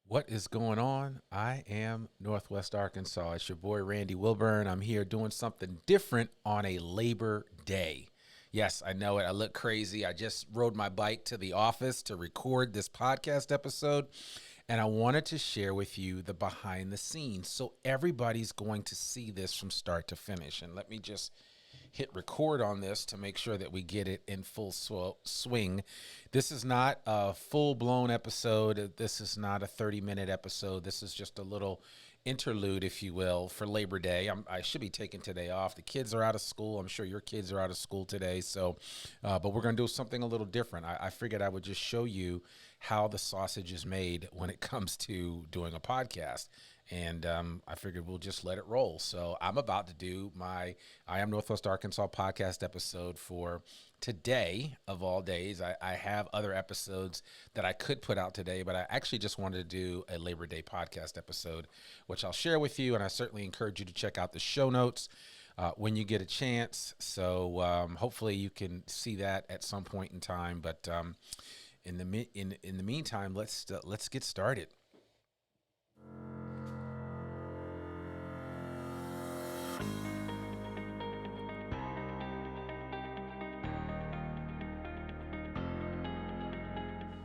What is going on? I am Northwest Arkansas. It's your boy Randy Wilburn. I'm here doing something different on a Labor Day. Yes, I know it. I look crazy. I just rode my bike to the office to record this podcast episode, and I wanted to share with you the behind the scenes. So everybody's going to see this from start to finish. And let me just hit record on this to make sure that we get it in full swing. This is not a full-blown episode. This is not a 30-minute episode. This is just a little interlude, if you will, for Labor Day. I should be taking today off. The kids are out of school. I'm sure your kids are out of school today. So, but we're going to do something a little different. I figured I would just show you how the sausage is made when it comes to doing a podcast. And I figured we'll just let it roll. So I'm about to do my I Am Northwest Arkansas podcast episode for today of all days. I have other episodes that I could put out today, but I actually just wanted to do a Labor Day podcast episode, which I'll share with you. And I certainly encourage you to check out the show notes when you get a chance. So hopefully you can see that at some point in time. But in the meantime, let's get started.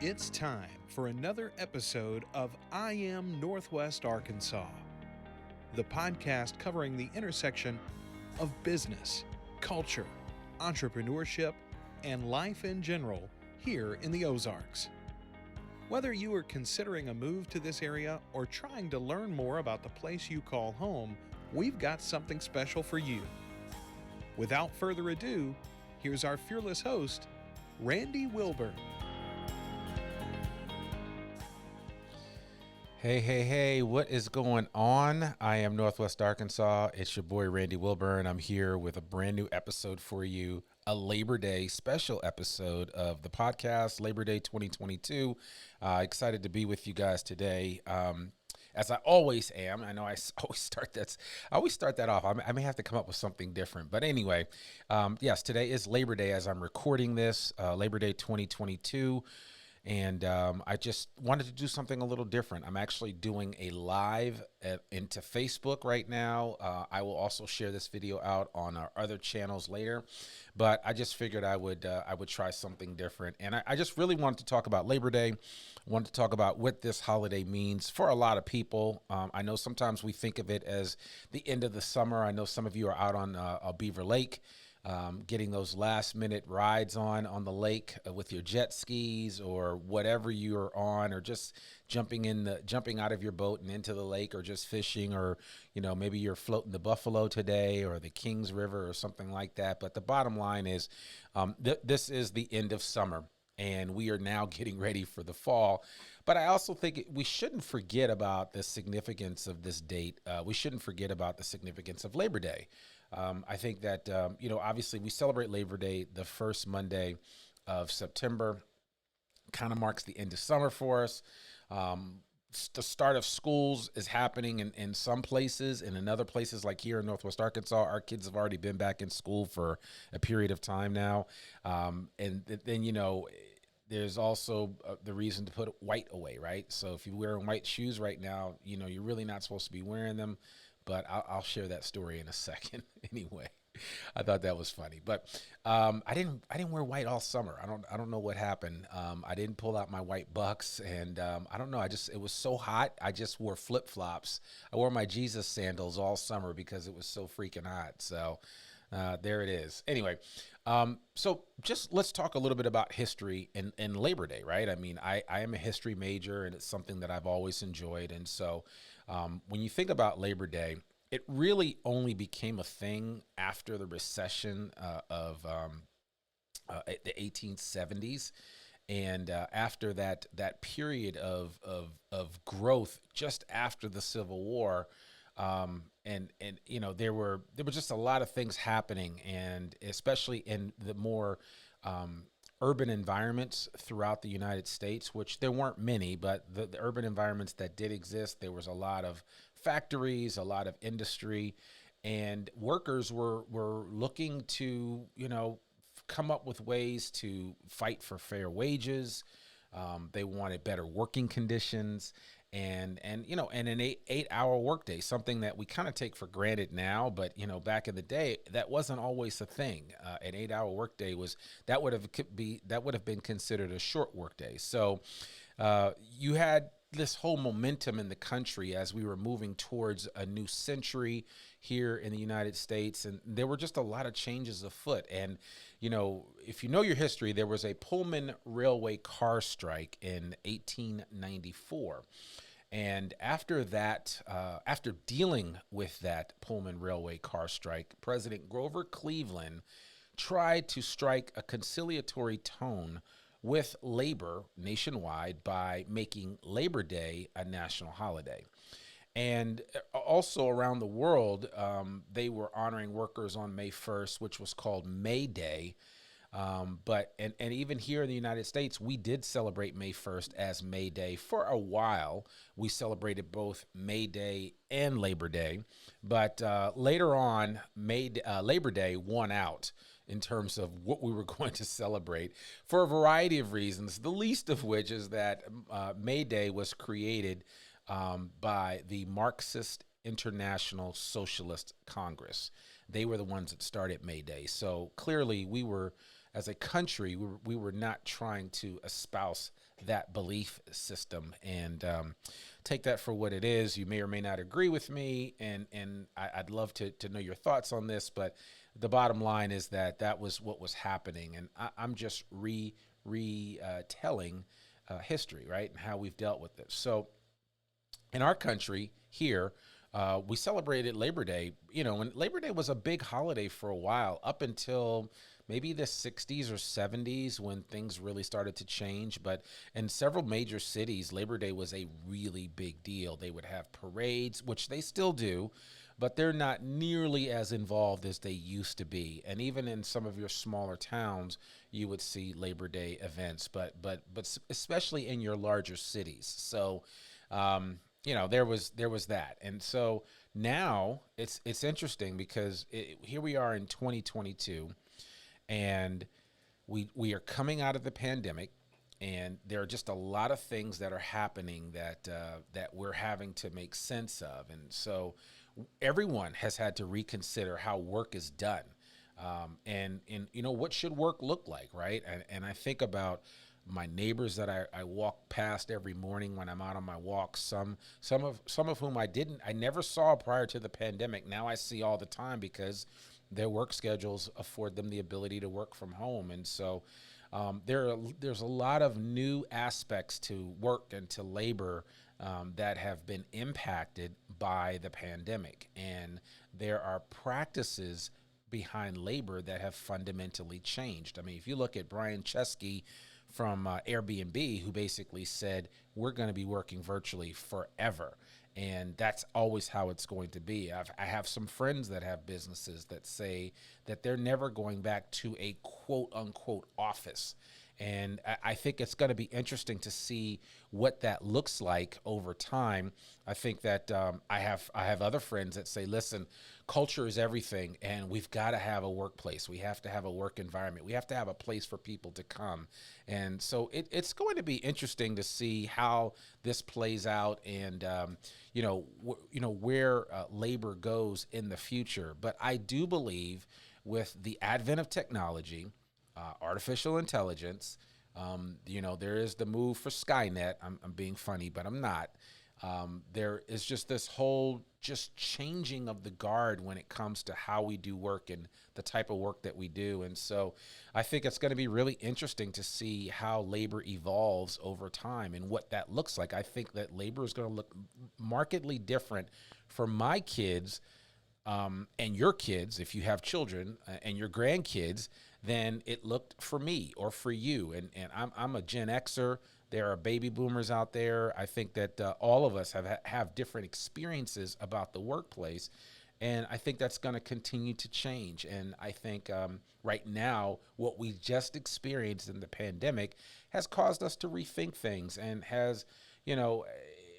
It's time for another episode of I Am Northwest Arkansas, the podcast covering the intersection of business, culture, entrepreneurship, and life in general here in the Ozarks. Whether you are considering a move to this area or trying to learn more about the place you call home, we've got something special for you. Without further ado, here's our fearless host, Randy Wilburn. Hey, what is going on? I am Northwest Arkansas. It's your boy Randy Wilburn. I'm here with a brand new episode for you, a Labor Day special episode of the podcast, Labor Day 2022. Excited to be with you guys today. As I always am. I know I always start that off. I may have to come up with something different. But anyway, yes, today is Labor Day as I'm recording this, Labor Day 2022. And I just wanted to do something a little different. I'm actually doing a live into Facebook right now. I will also share this video out on our other channels later. But I just figured I would try something different. And I just really wanted to talk about Labor Day. I wanted to talk about what this holiday means for a lot of people. I know sometimes we think of it as the end of the summer. I know some of you are out on Beaver Lake. Getting those last minute rides on the lake with your jet skis or whatever you're on, or just jumping out of your boat and into the lake, or just fishing, or maybe you're floating the Buffalo today or the Kings River or something like that. But the bottom line is this is the end of summer and we are now getting ready for the fall. But I also think we shouldn't forget about the significance of this date. We shouldn't forget about the significance of Labor Day. I think that, obviously we celebrate Labor Day the first Monday of September. Kind of marks the end of summer for us. The start of schools is happening in some places, and in other places like here in Northwest Arkansas, our kids have already been back in school for a period of time now. And then, there's also the reason to put white away, right? So if you're wearing white shoes right now, you're really not supposed to be wearing them. But I'll share that story in a second. Anyway, I thought that was funny. But I didn't wear white all summer. I don't know what happened. I didn't pull out my white bucks, and I don't know. It was so hot. I just wore flip flops. I wore my Jesus sandals all summer because it was so freaking hot. So there it is. Anyway, so just let's talk a little bit about history and Labor Day, right? I mean, I am a history major, and it's something that I've always enjoyed. And so when you think about Labor Day, it really only became a thing after the recession of the 1870s. And after that period of growth just after the Civil War, and there were just a lot of things happening, and especially in the more urban environments throughout the United States, which there weren't many, but the urban environments that did exist, there was a lot of factories, a lot of industry, and workers were looking to come up with ways to fight for fair wages, They wanted better working conditions and an eight-hour workday, something that we kind of take for granted now, but back in the day that wasn't always a thing. An 8-hour workday was that would have been considered a short workday. So you had this whole momentum in the country as we were moving towards a new century here in the United States. And there were just a lot of changes afoot. And, if you know your history, there was a Pullman railway car strike in 1894. And after that, after dealing with that Pullman railway car strike, President Grover Cleveland tried to strike a conciliatory tone with labor nationwide by making Labor Day a national holiday. And also around the world, they were honoring workers on May 1st, which was called May Day. But even here in the United States, we did celebrate May 1st as May Day for a while. We celebrated both May Day and Labor Day, but later on, Labor Day won out in terms of what we were going to celebrate for a variety of reasons. The least of which is that May Day was created by the Marxist International Socialist Congress. They were the ones that started May Day. So clearly, we were, as a country, we were not trying to espouse that belief system. And take that for what it is. You may or may not agree with me, and I'd love to know your thoughts on this. But the bottom line is that was what was happening, and I'm just retelling history, right, and how we've dealt with this. So in our country here, we celebrated Labor Day, and Labor Day was a big holiday for a while, up until maybe the 60s or 70s when things really started to change. But in several major cities, Labor Day was a really big deal. They would have parades, which they still do, but they're not nearly as involved as they used to be. And even in some of your smaller towns, you would see Labor Day events, but especially in your larger cities. So, there was that. And so now it's interesting because here we are in 2022, and we are coming out of the pandemic, and there are just a lot of things that are happening that we're having to make sense of. And so everyone has had to reconsider how work is done. And what should work look like, right? And I think about my neighbors that I walk past every morning when I'm out on my walks. Some of whom I never saw prior to the pandemic. Now I see all the time because their work schedules afford them the ability to work from home. And so there's a lot of new aspects to work and to labor that have been impacted by the pandemic. And there are practices behind labor that have fundamentally changed. I mean, if you look at Brian Chesky from Airbnb, who basically said, we're going to be working virtually forever. And that's always how it's going to be. I have some friends that have businesses that say that they're never going back to a quote unquote office. And I think it's going to be interesting to see what that looks like over time. I think that I have other friends that say, listen, culture is everything, and we've got to have a workplace. We have to have a work environment. We have to have a place for people to come. And so it's going to be interesting to see how this plays out, and where labor goes in the future. But I do believe with the advent of technology, artificial intelligence, there is the move for Skynet. I'm being funny, but I'm not. There is just this whole just changing of the guard when it comes to how we do work and the type of work that we do. And so I think it's going to be really interesting to see how labor evolves over time and what that looks like. I think that labor is going to look markedly different for my kids and your kids, if you have children, and your grandkids, than it looked for me or for you. And I'm a Gen Xer. There are baby boomers out there. I think that all of us have different experiences about the workplace. And I think that's going to continue to change. And I think right now, what we just experienced in the pandemic has caused us to rethink things, and has,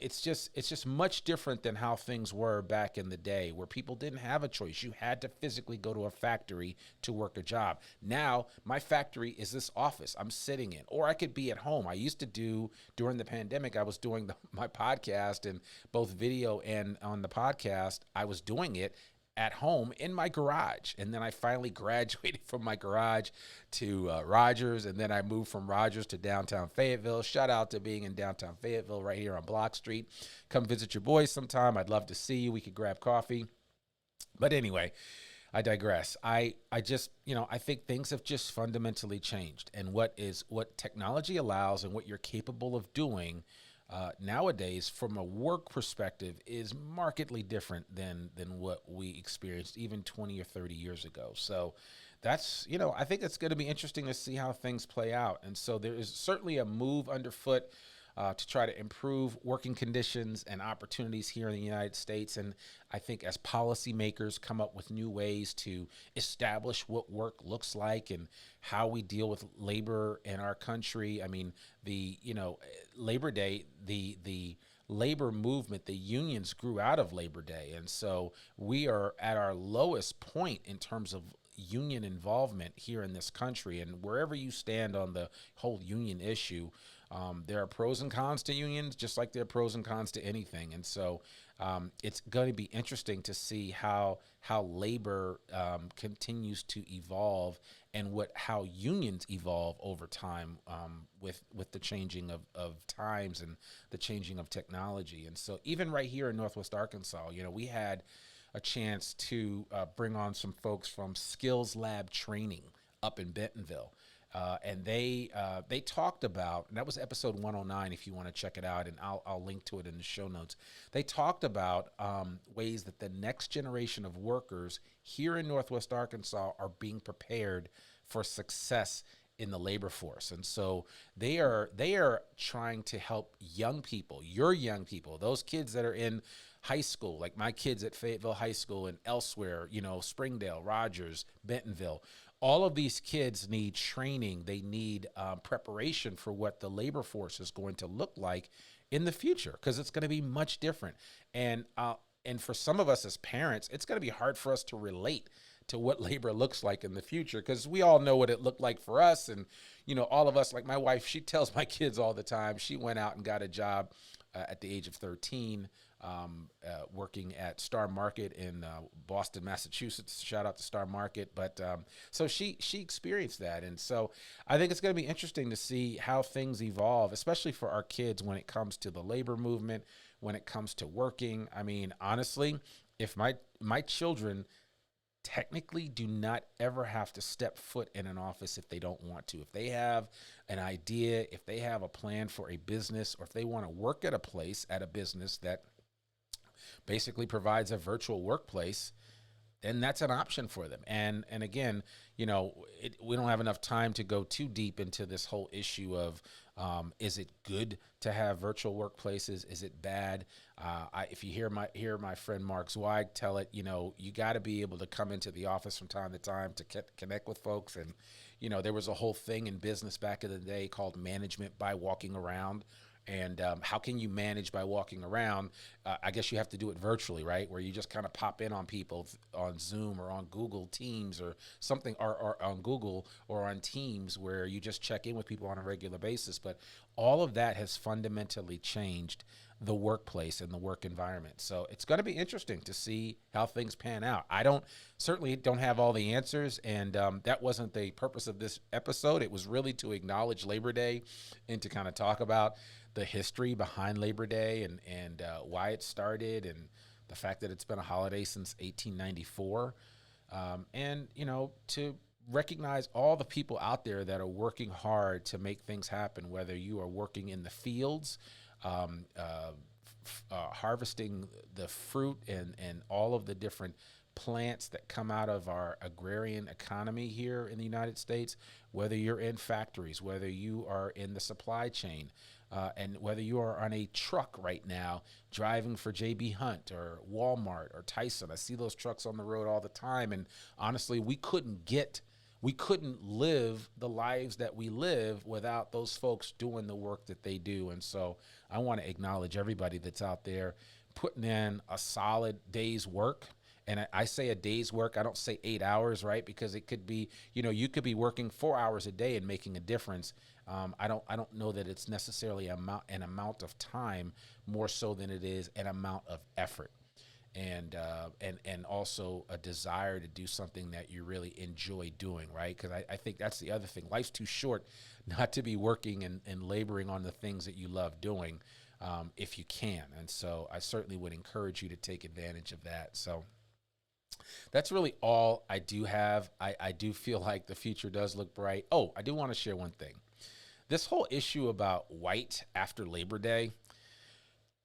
it's just much different than how things were back in the day, where people didn't have a choice. You had to physically go to a factory to work a job. Now my factory is this office I'm sitting in, or I could be at home. I used to do, during the pandemic, I was doing my podcast, and both video and on the podcast, I was doing it at home in my garage. And then I finally graduated from my garage to Rogers. And then I moved from Rogers to downtown Fayetteville. Shout out to being in downtown Fayetteville right here on Block Street. Come visit your boys sometime. I'd love to see you. We could grab coffee. But anyway, I digress. I just, I think things have just fundamentally changed. And what technology allows and what you're capable of doing nowadays, from a work perspective, is markedly different than what we experienced even 20 or 30 years ago. So that's, I think it's going to be interesting to see how things play out. And so there is certainly a move underfoot to try to improve working conditions and opportunities here in the United States. And I think as policymakers come up with new ways to establish what work looks like and how we deal with labor in our country, I mean, Labor Day, the labor movement, the unions grew out of Labor Day. And so we are at our lowest point in terms of union involvement here in this country. And wherever you stand on the whole union issue, there are pros and cons to unions, just like there are pros and cons to anything. And so it's going to be interesting to see how labor continues to evolve, and how unions evolve over time with the changing of times and the changing of technology. And so even right here in Northwest Arkansas, we had a chance to bring on some folks from Skills Lab Training up in Bentonville. And they talked about, and that was episode 109 if you want to check it out, and I'll link to it in the show notes. They talked about ways that the next generation of workers here in Northwest Arkansas are being prepared for success in the labor force. And so they are trying to help young people, your young people, those kids that are in high school, like my kids at Fayetteville High School and elsewhere, Springdale, Rogers, Bentonville. All of these kids need training. They need preparation for what the labor force is going to look like in the future, because it's going to be much different. And for some of us as parents, it's going to be hard for us to relate to what labor looks like in the future, because we all know what it looked like for us. And, all of us, like my wife, she tells my kids all the time, she went out and got a job at the age of 13, working at Star Market in Boston, Massachusetts. Shout out to Star Market. But so she experienced that. And so I think it's going to be interesting to see how things evolve, especially for our kids when it comes to the labor movement, when it comes to working. I mean, honestly, if my children technically do not ever have to step foot in an office if they don't want to. If they have an idea, if they have a plan for a business, or if they want to work at a business that basically provides a virtual workplace, then that's an option for them. And again, we don't have enough time to go too deep into this whole issue of is it good to have virtual workplaces? Is it bad? If you hear my friend Mark Zweig tell it, you got to be able to come into the office from time to time to connect with folks. And there was a whole thing in business back in the day called management by walking around. And how can you manage by walking around? I guess you have to do it virtually, right? Where you just kind of pop in on people on Zoom or on Google Teams or something, or on Google or on Teams, where you just check in with people on a regular basis. But all of that has fundamentally changed the workplace and the work environment. So it's going to be interesting to see how things pan out. I certainly don't have all the answers, and that wasn't the purpose of this episode. It was really to acknowledge Labor Day and to kind of talk about the history behind Labor Day and why it started, and the fact that it's been a holiday since 1894, and to recognize all the people out there that are working hard to make things happen, whether you are working in the fields, harvesting the fruit and all of the different plants that come out of our agrarian economy here in the United States, whether you're in factories, whether you are in the supply chain, and whether you are on a truck right now driving for J.B. Hunt or Walmart or Tyson. I see those trucks on the road all the time, and honestly, we couldn't get we couldn't live the lives that we live without those folks doing the work that they do. And so I want to acknowledge everybody that's out there putting in a solid day's work. And I say a day's work, I don't say 8 hours, right? Because it could be, you could be working 4 hours a day and making a difference. I don't know that it's necessarily an amount of time more so than it is an amount of effort. And also a desire to do something that you really enjoy doing, right? Because I think that's the other thing. Life's too short not to be working and laboring on the things that you love doing, if you can. And so I certainly would encourage you to take advantage of that. So that's really all I do have. I do feel like the future does look bright. Oh, I do want to share one thing. This whole issue about white after Labor Day,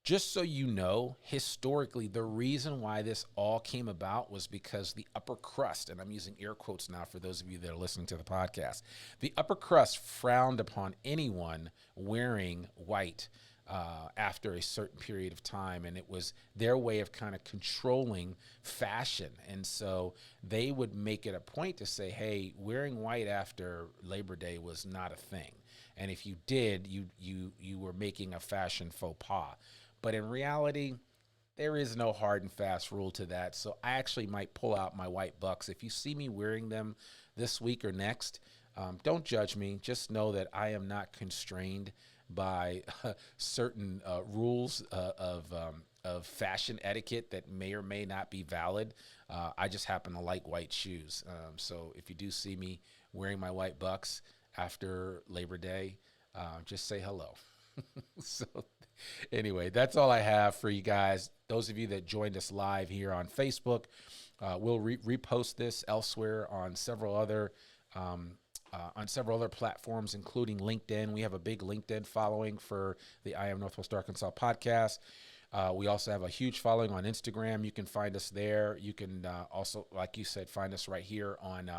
just so you know, historically, the reason why this all came about was because the upper crust, and I'm using air quotes now for those of you that are listening to the podcast, the upper crust frowned upon anyone wearing white after a certain period of time, and it was their way of kind of controlling fashion. And so they would make it a point to say, hey, wearing white after Labor Day was not a thing. And if you did, you were making a fashion faux pas. But in reality, there is no hard and fast rule to that. So I actually might pull out my white bucks. If you see me wearing them this week or next, don't judge me. Just know that I am not constrained by certain rules of fashion etiquette that may or may not be valid. I just happen to like white shoes. So if you do see me wearing my white bucks after Labor Day, just say hello. So anyway, that's all I have for you guys. Those of you that joined us live here on Facebook, we'll repost this elsewhere on several other platforms, including LinkedIn. We have a big LinkedIn following for the I Am Northwest Arkansas podcast. We also have a huge following on Instagram. You can find us there. You can also, like you said, find us right here on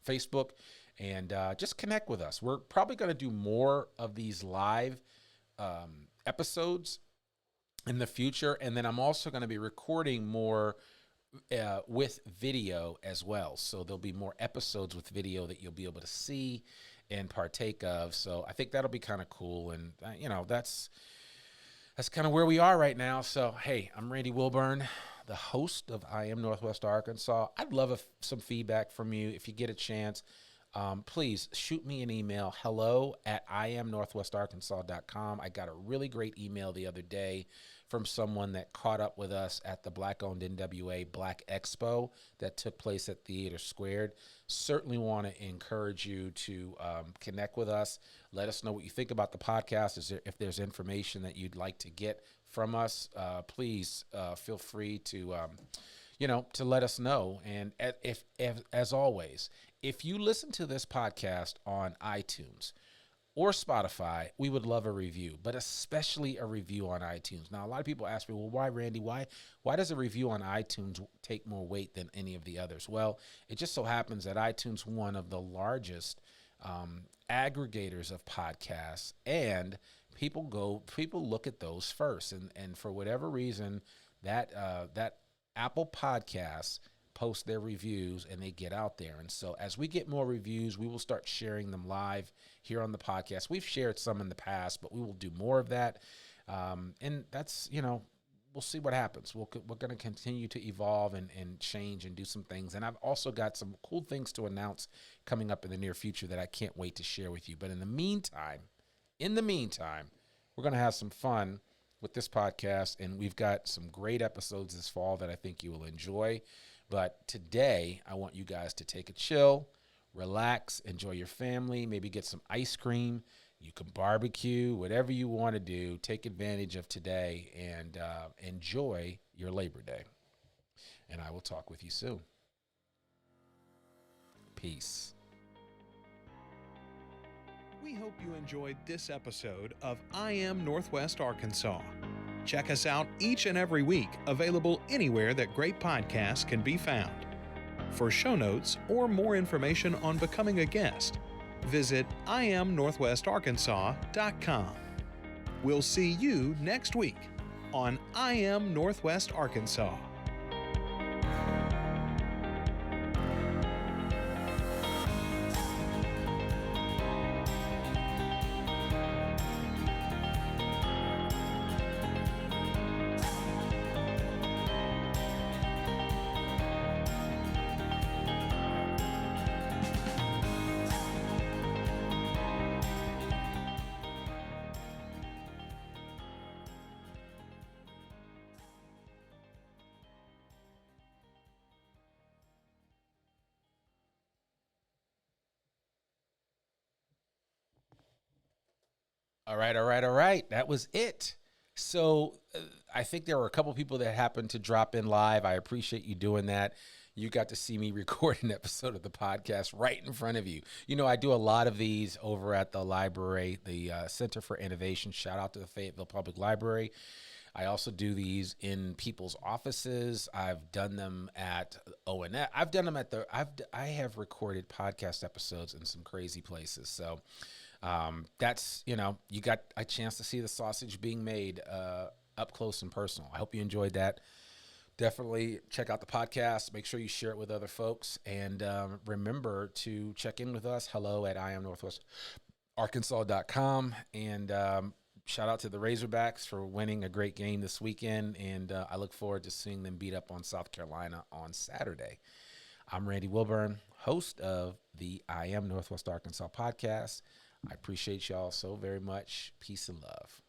Facebook, and just connect with us. We're probably going to do more of these live episodes in the future, and then I'm also going to be recording more with video as well. So there'll be more episodes with video that you'll be able to see and partake of. So I think that'll be kind of cool, and that's kind of where we are right now. So hey, I'm Randy Wilburn, the host of I Am Northwest Arkansas. I'd love some feedback from you if you get a chance. Please shoot me an email, hello@IamNorthwestArkansas.com. I got a really great email the other day from someone that caught up with us at the Black-owned NWA Black Expo that took place at Theater Squared. Certainly want to encourage you to connect with us. Let us know what you think about the podcast. If there's information that you'd like to get from us, please feel free to let us know. And if as always, if you listen to this podcast on iTunes or Spotify, we would love a review, but especially a review on iTunes. Now, a lot of people ask me, well, why, Randy? Why does a review on iTunes take more weight than any of the others? Well, it just so happens that iTunes, one of the largest aggregators of podcasts, and people look at those first. And for whatever reason, that Apple Podcasts post their reviews and they get out there. And so as we get more reviews, we will start sharing them live here on the podcast. We've shared some in the past, but we will do more of that. And that's, we'll see what happens. We're going to continue to evolve and change and do some things. And I've also got some cool things to announce coming up in the near future that I can't wait to share with you. But in the meantime, we're going to have some fun with this podcast, and we've got some great episodes this fall that I think you will enjoy. But today, I want you guys to take a chill, relax, enjoy your family, maybe get some ice cream. You can barbecue, whatever you want to do. Take advantage of today and enjoy your Labor Day. And I will talk with you soon. Peace. We hope you enjoyed this episode of I Am Northwest Arkansas. Check us out each and every week, available anywhere that great podcasts can be found. For show notes or more information on becoming a guest, visit IamNorthwestArkansas.com. We'll see you next week on I Am Northwest Arkansas. All right, all right, all right. That was it. So I think there were a couple people that happened to drop in live. I appreciate you doing that. You got to see me record an episode of the podcast right in front of you. You know, I do a lot of these over at the library, the Center for Innovation. Shout out to the Fayetteville Public Library. I also do these in people's offices. I've done them at ONF. I've done them at I have recorded podcast episodes in some crazy places. So that's, you got a chance to see the sausage being made up close and personal. I hope you enjoyed that. Definitely check out the podcast. Make sure you share it with other folks. And remember to check in with us. Hello at IANWA.Arkansas.com. And shout out to the Razorbacks for winning a great game this weekend. And I look forward to seeing them beat up on South Carolina on Saturday. I'm Randy Wilburn, host of the I Am Northwest Arkansas podcast. I appreciate y'all so very much. Peace and love.